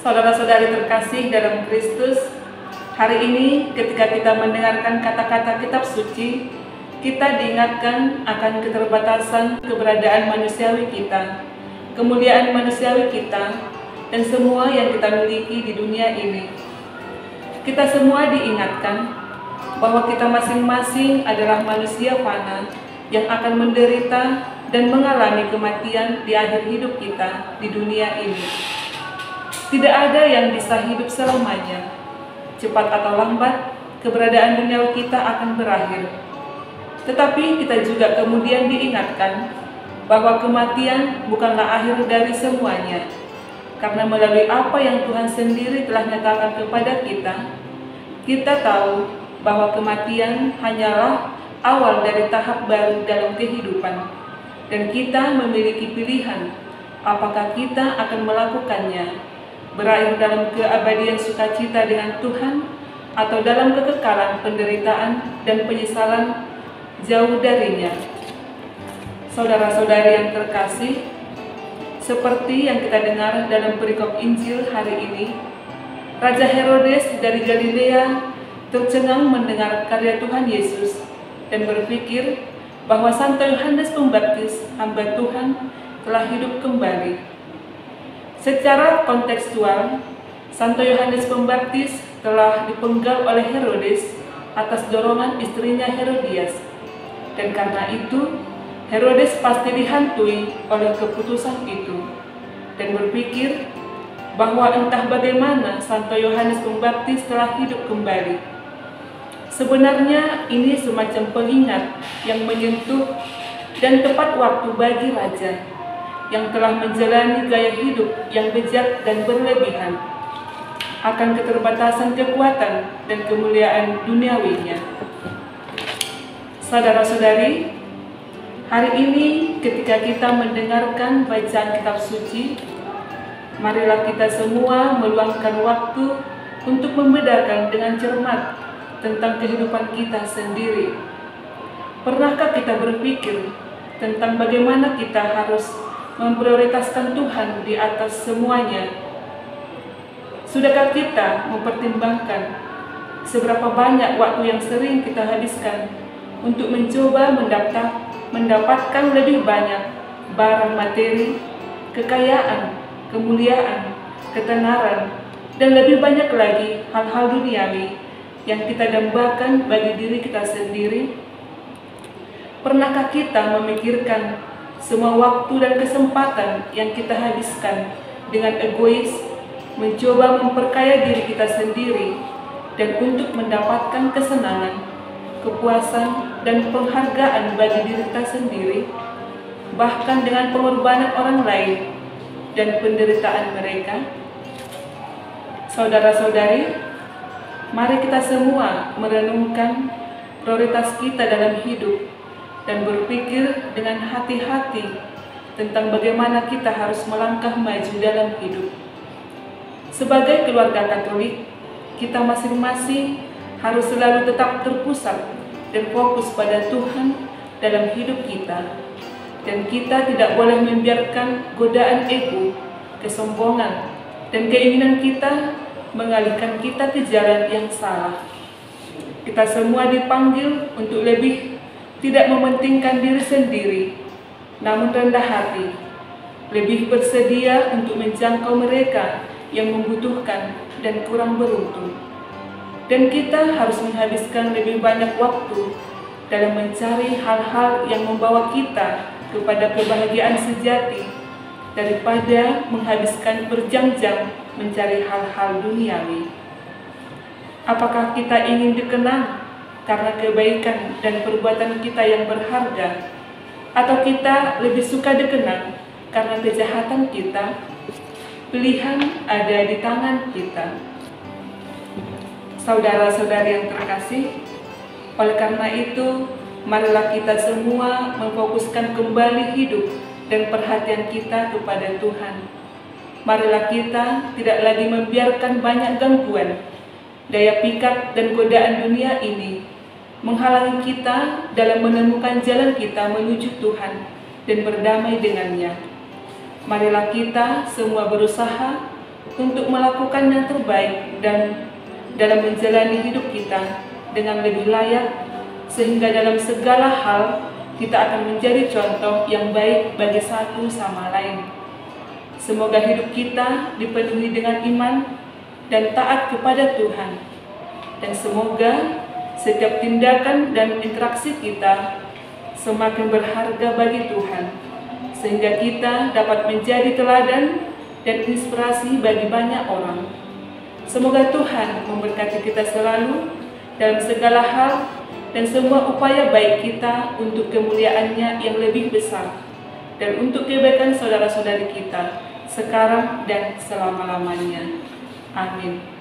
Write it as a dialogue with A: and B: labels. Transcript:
A: Saudara-saudari terkasih dalam Kristus, hari ini ketika kita mendengarkan kata-kata kitab suci, kita diingatkan akan keterbatasan keberadaan manusiawi kita, kemuliaan manusiawi kita, dan semua yang kita miliki di dunia ini. Kita semua diingatkan bahwa kita masing-masing adalah manusia fana yang akan menderita dan mengalami kematian di akhir hidup kita di dunia ini. Tidak ada yang bisa hidup selamanya. Cepat atau lambat, keberadaan duniawi kita akan berakhir. Tetapi kita juga kemudian diingatkan bahwa kematian bukanlah akhir dari semuanya. Karena melalui apa yang Tuhan sendiri telah nyatakan kepada kita tahu bahwa kematian hanyalah awal dari tahap baru dalam kehidupan. Dan kita memiliki pilihan apakah kita akan melakukannya, berakhir dalam keabadian sukacita dengan Tuhan, atau dalam kekekalan penderitaan dan penyesalan jauh darinya. Saudara-saudari yang terkasih, seperti yang kita dengar dalam perikop Injil hari ini, Raja Herodes dari Galilea tercengang mendengar karya Tuhan Yesus dan berpikir bahwa Santo Yohanes Pembaptis, hamba Tuhan, telah hidup kembali. Secara kontekstual, Santo Yohanes Pembaptis telah dipenggal oleh Herodes atas dorongan istrinya Herodias. Dan karena itu, Herodes pasti dihantui oleh keputusan itu dan berpikir bahwa entah bagaimana Santo Yohanes Pembaptis telah hidup kembali. Sebenarnya ini semacam pengingat yang menyentuh dan tepat waktu bagi raja yang telah menjalani gaya hidup yang bejat dan berlebihan akan keterbatasan kekuatan dan kemuliaan duniawinya. Saudara-saudari, hari ini ketika kita mendengarkan bacaan kitab suci, marilah kita semua meluangkan waktu untuk membedakan dengan cermat tentang kehidupan kita sendiri. Pernahkah kita berpikir tentang bagaimana kita harus memprioritaskan Tuhan di atas semuanya? Sudahkah kita mempertimbangkan seberapa banyak waktu yang sering kita habiskan untuk mencoba mendapatkan lebih banyak barang materi, kekayaan, kemuliaan, ketenaran, dan lebih banyak lagi hal-hal duniawi yang kita dambakan bagi diri kita sendiri? Pernahkah kita memikirkan semua waktu dan kesempatan yang kita habiskan dengan egois, mencoba memperkaya diri kita sendiri, dan untuk mendapatkan kesenangan, kepuasan, dan penghargaan bagi diri kita sendiri, bahkan dengan pengorbanan orang lain dan penderitaan mereka? Saudara-saudari, mari kita semua merenungkan prioritas kita dalam hidup dan berpikir dengan hati-hati tentang bagaimana kita harus melangkah maju dalam hidup. Sebagai keluarga Katolik, kita masing-masing harus selalu tetap terpusat dan fokus pada Tuhan dalam hidup kita. Dan kita tidak boleh membiarkan godaan ego, kesombongan, dan keinginan kita mengalihkan kita ke jalan yang salah. Kita semua dipanggil untuk lebih tidak mementingkan diri sendiri, namun rendah hati, lebih bersedia untuk menjangkau mereka yang membutuhkan dan kurang beruntung. Dan kita harus menghabiskan lebih banyak waktu dalam mencari hal-hal yang membawa kita kepada kebahagiaan sejati daripada menghabiskan berjam-jam mencari hal-hal duniawi. Apakah kita ingin dikenang karena kebaikan dan perbuatan kita yang berharga, atau kita lebih suka dikenang karena kejahatan kita? Pilihan ada di tangan kita. Saudara-saudari yang terkasih, oleh karena itu, marilah kita semua memfokuskan kembali hidup dan perhatian kita kepada Tuhan. Marilah kita tidak lagi membiarkan banyak gangguan, daya pikat, dan godaan dunia ini menghalangi kita dalam menemukan jalan kita menuju Tuhan dan berdamai dengannya. Marilah kita semua berusaha untuk melakukan yang terbaik dan dalam menjalani hidup kita dengan lebih layak, sehingga dalam segala hal kita akan menjadi contoh yang baik bagi satu sama lain. Semoga hidup kita dipenuhi dengan iman dan taat kepada Tuhan, dan semoga setiap tindakan dan interaksi kita semakin berharga bagi Tuhan, sehingga kita dapat menjadi teladan dan inspirasi bagi banyak orang. Semoga Tuhan memberkati kita selalu dalam segala hal dan semua upaya baik kita untuk kemuliaan-Nya yang lebih besar dan untuk kebaikan saudara-saudari kita sekarang dan selama-lamanya. Amin.